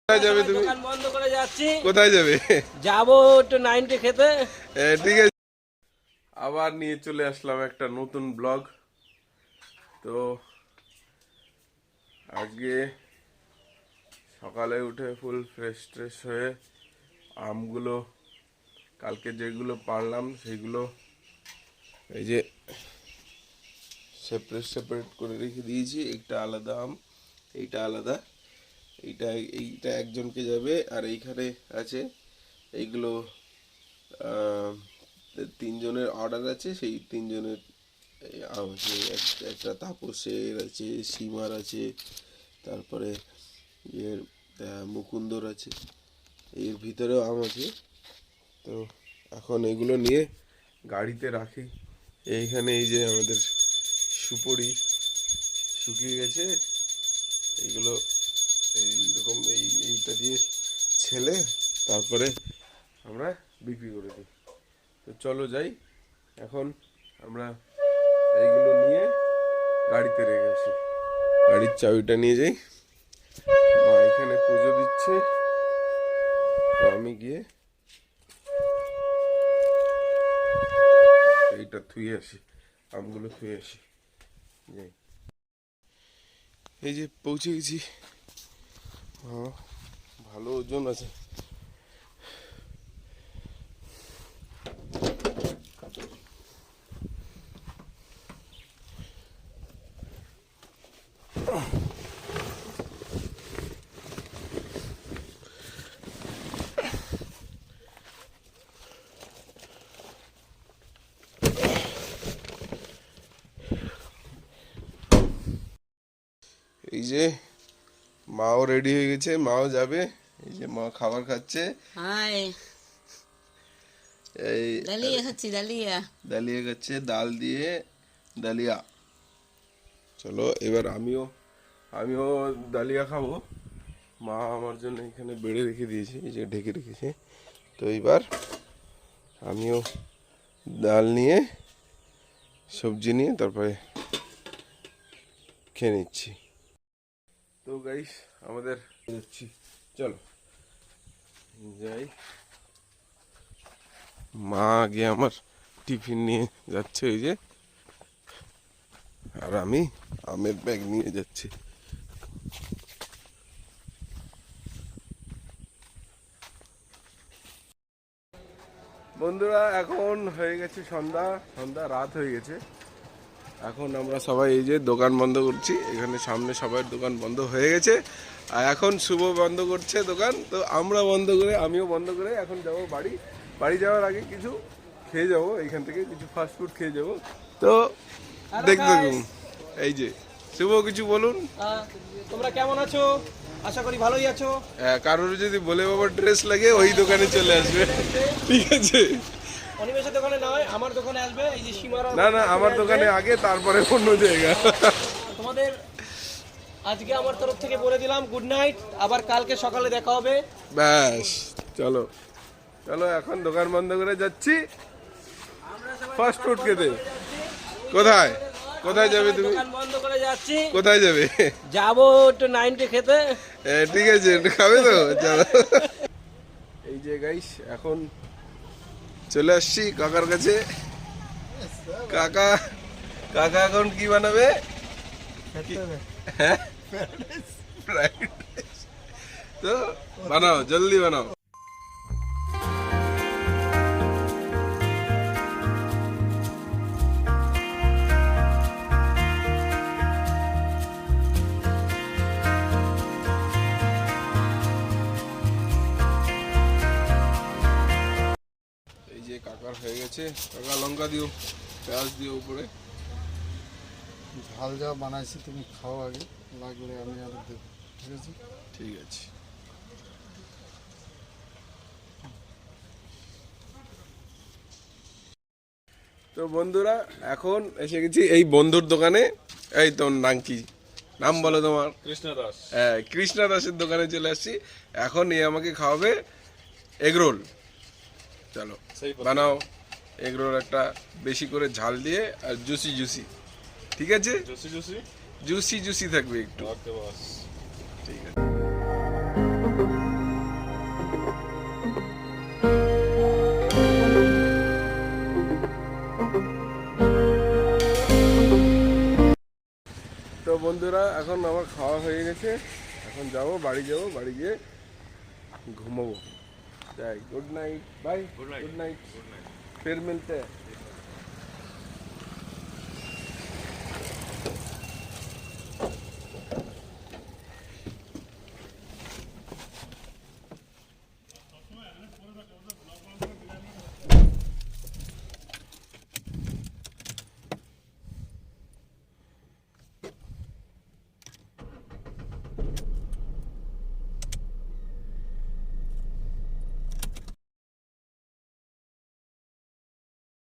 কোথায় যাবে তুমি? দোকান বন্ধ করে যাচ্ছি। কোথায় যাবে? যাবো একটু 90 খেতে। ঠিক আছে, আবার নিয়ে চলে আসলাম একটা নতুন ব্লগ। তো আজকে সকালে উঠে ফুল ফ্রেশ ট্রেশ হয়ে আমগুলো কালকে যেগুলো পারলাম সেগুলো এই যে সেপারেট সেপারেট করে রেখে দিয়েছি। একটা আলাদা আম, এইটা আলাদা, এইটা একজনকে যাবে। আর এইখানে আছে এইগুলো আহ, তিনজনের অর্ডার আছে, সেই তিনজনের আম আছে। একটা তাপসের আছে, সীমার আছে, তারপরে এর মুকুন্দর আছে, এর ভিতরেও আম আছে। তো এখন এগুলো নিয়ে গাড়িতে রাখি। এইখানে এই যে আমাদের সুপুরি শুকিয়ে গেছে, এইগুলো এইরকম এইটা দিয়ে ছেলে তারপরে আমরা বিক্রি করে দিই। তো চলো যাই, এখন আমরা এইগুলো নিয়ে গাড়িতে রেখে আসি। গাড়ির চাবিটা নিয়ে যাই, মা এখানে পুজো দিচ্ছে, তো আমি গিয়ে এইটা থুয়ে আসি, আমগুলো থুয়ে আসি। যাই, এই যে পৌঁছে গেছি। ভালো ওজন আছে। এই যে মাও রেডি হয়ে গেছে, মাও যাবে। এই যে মা খাবার খাচ্ছে। হাই, এই ডালিয়া খাচ্ছি, ডালিয়া। ডালিয়া খাচ্ছে, ডাল দিয়ে ডালিয়া। চলো এবার আমিও ডালিয়া খাবো। মা আমার জন্য এখানে বেড়ে রেখে দিয়েছে, এই যে ঢেকে রেখেছে। তো এবার আমিও ডাল নিয়ে সবজি নিয়ে তারপরে খেয়ে নিচ্ছি। তো গাইস আমাদের যাচ্ছি, চলো যাই। মা আগে আমার টিফিন নিয়ে যাচ্ছে ওই যে, আর আমি আমের ব্যাগ নিয়ে যাচ্ছি। বন্ধুরা এখন হয়ে গেছে সন্ধ্যা রাত হয়ে গেছে। এখন আমরা সবাই এই যে দোকান বন্ধ করছি, এখানে সামনে সবার দোকান বন্ধ হয়ে গেছে। আর এখন শুভ বন্ধ করছে দোকান, তো আমরা বন্ধ করে, আমিও বন্ধ করে এখন যাব বাড়ি যাওয়ার আগে কিছু খেয়ে যাবো, এইখান থেকে কিছু ফাস্ট ফুড খেয়ে যাবো। তো দেখতে থাকুন। এই যে শুভ, কিছু বলুন। তোমরা কেমন আছো? আশা করি ভালোই আছো। কারোর যদি বলে বাবা ড্রেস লাগে, ওই দোকানে চলে আসবে, ঠিক আছে? অনিমেষের দোকানে নয়, আমার দোকানে আসবে। এই যে সীমারা, না আমার দোকানে আগে, তারপরে অন্য জায়গা। তোমাদের আজকে আমার তরফ থেকে বলে দিলাম গুড নাইট। আবার কালকে সকালে দেখা হবে। ব্যাস, চলো এখন দোকান বন্ধ করে যাচ্ছি ফাস্ট ফুড খেতে। কোথায় যাবে তুমি? দোকান বন্ধ করে যাচ্ছি। কোথায় যাবে? যাবো একটু 90 খেতে। ঠিক আছে, একটু খাবে তো, চলো। এই যে গাইস এখন চলে আসছি কাকার কাছে। কাকা এখন কি বানাবে? হ্যাঁ, তো বানাও, জলদি বানাও। এই যে কাকার হয়ে গেছে। কাকা লঙ্কা দিও, পেঁয়াজ দিও উপরে। ঝাল যা বানাইছি তুমি খাও আগে, লাগলে আমি আরো দেবো, ঠিক আছে? ঠিক আছে। তো বন্ধুরা এখন এসে গেছি এই বন্ধুর দোকানে। এই তোর নাম কি? নাম বলো তোমার? কৃষ্ণ দাস। হ্যাঁ, কৃষ্ণা দাসের দোকানে চলে আসছি। এখন এ আমাকে খাওয়াবে এগরোল। চলো বানাও এগরোল, একটা বেশি করে ঝাল দিয়ে আর জুসি, ঠিক আছে? জুসি থাকবে একটু, ঠিক আছে? বন্ধুরা এখন আমার খাওয়া হয়ে গেছে, এখন যাবো বাড়ি গিয়ে ঘুমাবো। যাই, good night, bye, good night, ফির মিলতে हैं।